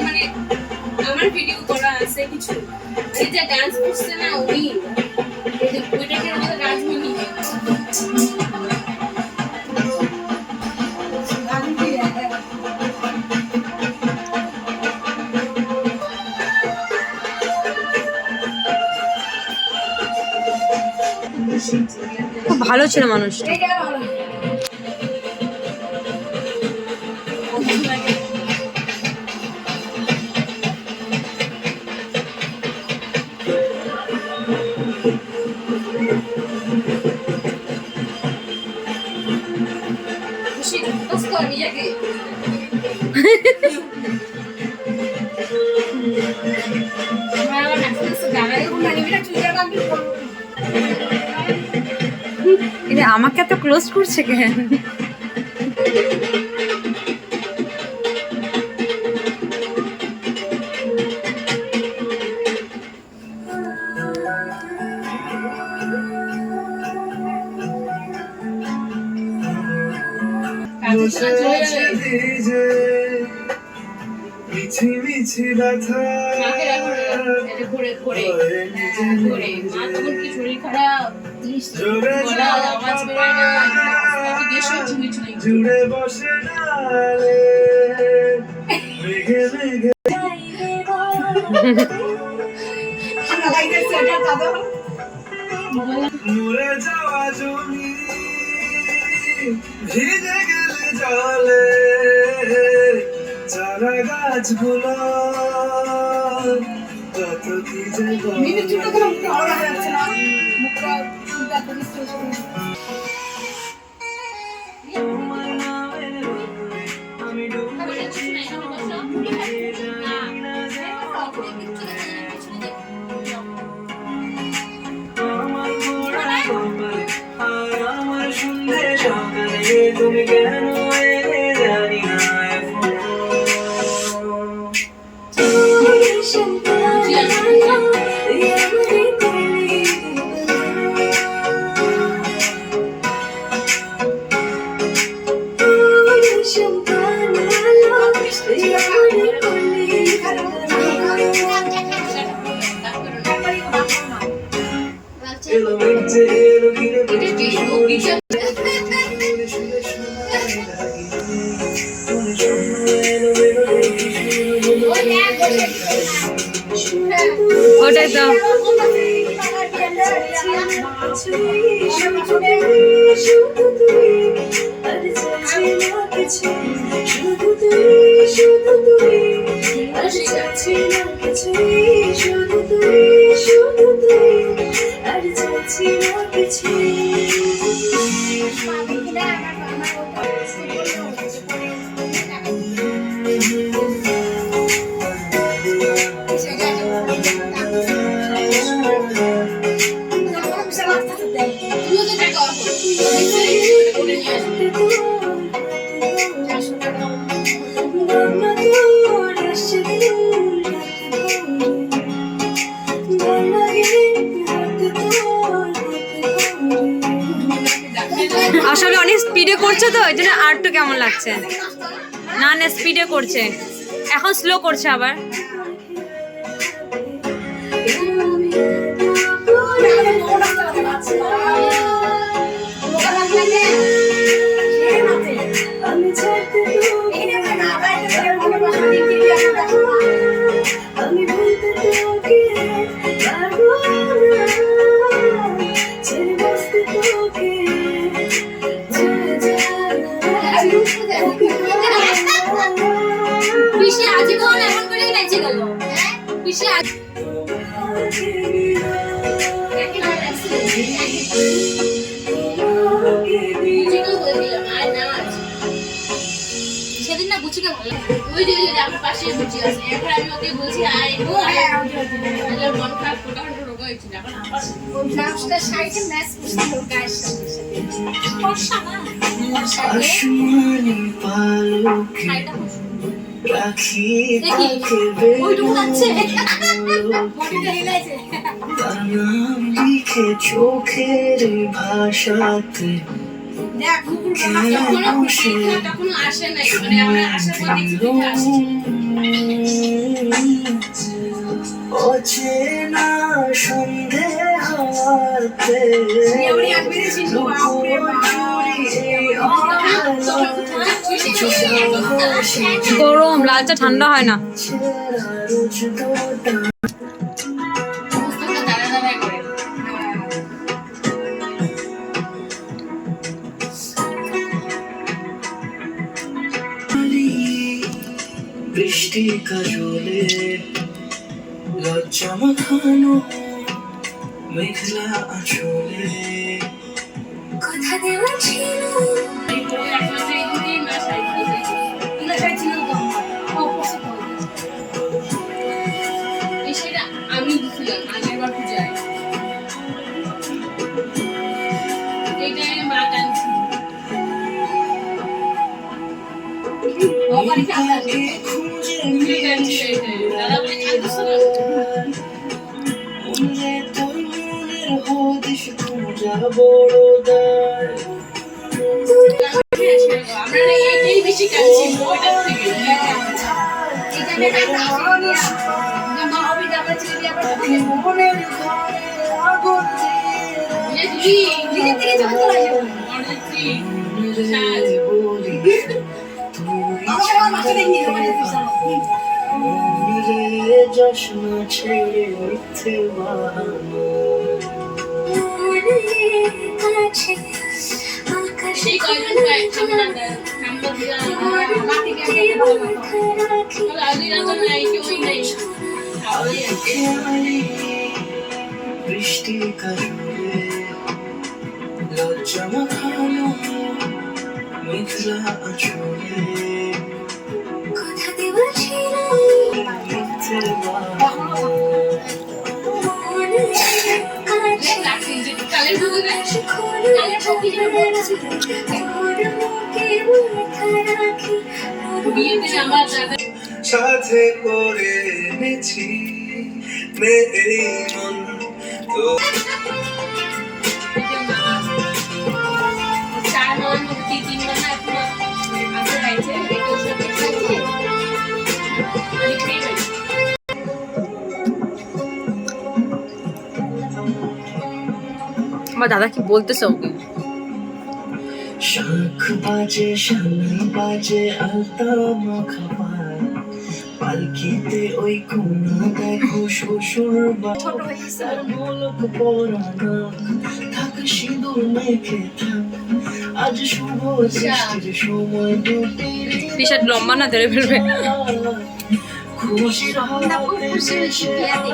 মানে আমার ভিডিও করা আছে কিছু এই যে ডান্স করছে না উনি ওইটাকে আমাদের রাজমণি খুব ভালো ছিল মানুষ। আমাকে এত ক্লোজ করছে কেন? জুড়ে বসে মরে যাওয়া জমি ভিজে গেলে জলে চারা গাছগুলো কত কি যে আমার সন্ধে সকালে তুমি কেন এলে জানি না ওটাই তো আসলে অনেক স্পিডে করছে তো এই জন্য আরটু কেমন লাগছে। না না স্পিডে করছে, এখন স্লো করছে আবার। সেদিন না গুছিকে ভালো ওই যে আমার পাশে গুছি আছে, এখন আমি ওকে বলছি আয় মন খারাপ ফোটা রোগ হয়েছিল, এখন আবার ওই লাস্টটা সাইডে ম্যাচ করছিল গায়ের সাথে আসমানি পালকে রাখি তাকে তার নাম লিখে চোখের ভাষাতে কখনো আসে নাই, মানে আমরা আসার পর দেখছি তুমি আসছো। অচেনা সন্ধে হাওয়াতে গরম, লাল চা ঠান্ডা হয় না। দাঁড়া দাঁড়া করে বৃষ্টি কাজলে লজ্জা মাখানো মেঘলা আঁচলে কথা দেওয়া ছিল একমাত্র এই দুটোই মাস সেটা আমি দিছিলাম আগের বার পূজায়, এটাই মা টানছি। তাকে খুঁজে দাদা বলে কাঁদছো না? মনে তোর মনের হদিস খোঁজা বড় দায় আমরা না এটাই বেশি কাঁদছি ওইটার থেকে। মনের ঘরে আগুন বলি তুই জশ্ন ছেড়ে মিথ্যে বাহানা কাছে আকাশ সেই কয়জন বৃষ্টি কাজলে লজ্জা মাখানো মেঘলা আঁচলে কথা দেওয়া ছিল মিথ্যে কালের ভুলে বিয়েতে আমার দাদা সাথে করে এনেছি এই মন তো চার মাস মধ্যে 3 মাস এখন আছে গাইছে এটা সব দেখতে আমার দাদা কি বলতেছে ওকে? শাখ বাজে শান বাজে আলতা মাখা পায় পালকিতে ওই কোনা দেখো শ্বশুর ছোট হয়েছে মোলক পরানা থাক সিঁদুর মেখে থাক আজ শুভ সৃষ্টির সময় দুটির টি শার্ট লম্বা না ধরে ফেলবে। খুশির হাতে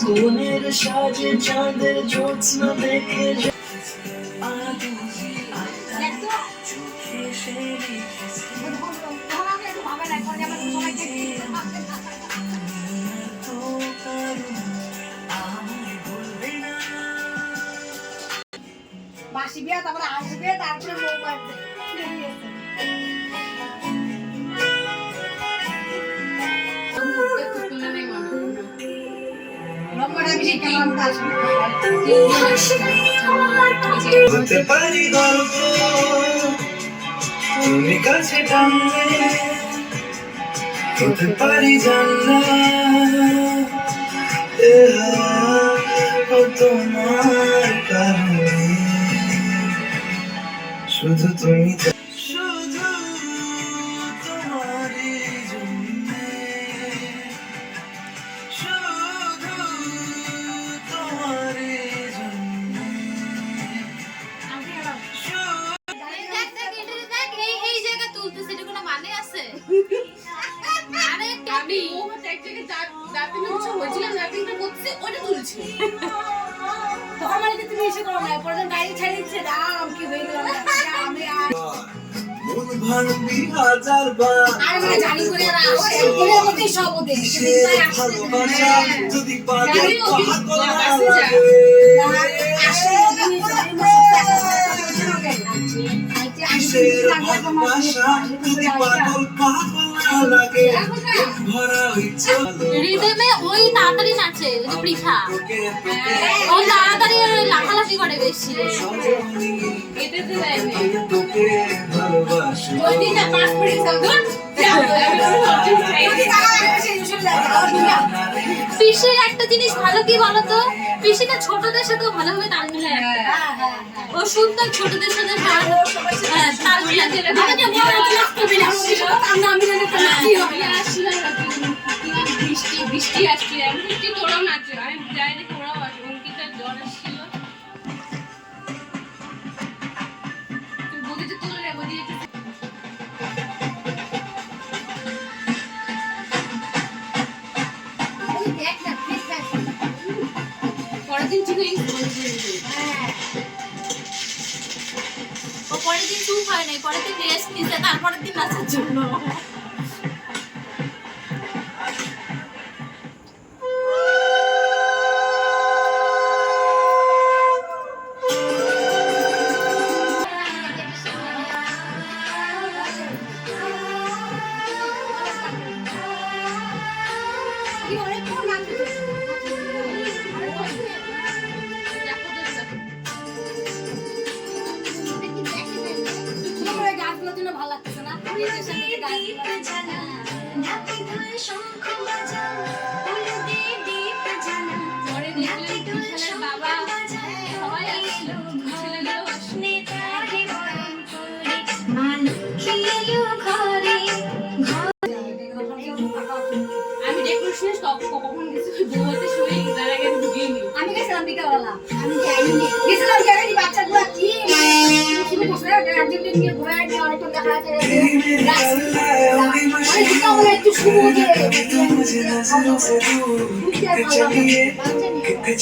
কোনের সাজে চাঁদের জ্যোৎস্না দেখে বাসি বিয়া তারপরে আসবে তারপরে মোবাইল হতে পারি গল্প তুমি কাছে টানলে হতে পারি জানলা তোমার কারণে শুধু তুমি শুধু তোমারই জন্যে শুধু তোমারই জন্যে এই জায়গা তুলতেছে এটা কোনো মানে আছে? আরে আমি এক জায়গায় দাঁতিন কিছু হয়েছিল দাঁতিনটা করছে ওটা তুলছি তখন মানে যে তুমি এসে করো না পরে গাড়ি ছেড়ে দিচ্ছে দাম কি হয়ে গেল আমি মন ভাঙবি হাজার বার আর মানে জানি করে আর এর মধ্যে সব ওদের ভালোবাসা যদি পাগল পাগল না বাসে যা। লাগে রিদমে ওই তাড়াতাড়ি নাচে, ওই যে পৃথা ও তাড়াতাড়ি লাফালাফি করে বেশি। এটাতে দেয় না। তোকে ভালোবাসি ওই দিন না 5 মিনিট থাকবে। পিসির একটা জিনিস ভালো কি বলতো, পিসিটা ছোটদের সাথেও ভালোভাবে তাল মিলায় রাখে। ও সুন্দর ছোটদের সাথে তাল মিলায় দিলে বৃষ্টি আসছিল, বৃষ্টি তোরাও নাচছিল, আমি যাই দেখি ওরাও আসে, অঙ্কিতার জ্বর আসছিল। তুই বদিতে তুলে রে, বদিতে পরের দিন ঠিক হয়ে ও পরের দিন চুপ হয় নাই, পরের দিন রেস্ট নিছে, তারপরের দিন নাচার জন্য। গাছগুলোর জন্য ভালো লাগতেছে না, এদের সাথে গাছগুলো পরে দেখলেন বিশালের বাবা সবাই আসছিল, ছেলেগুলো আসছিল। আমি ডেকোরেশনে কখন গেছি বউতে শুয়ে তার আগে ঢুকিয়ে নি। আমি গেছিলাম বিকালবেলা, আমি যাইনি, গেছিলাম জানি বাচ্চাগুলো কি শুরু করছে, একজন নিয়ে ঘোরায় নিয়ে অনেকক্ষণ দেখা যাচ্ছে বিকালবেলা একটু শুরু হয়ে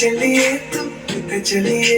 चलिए चलिए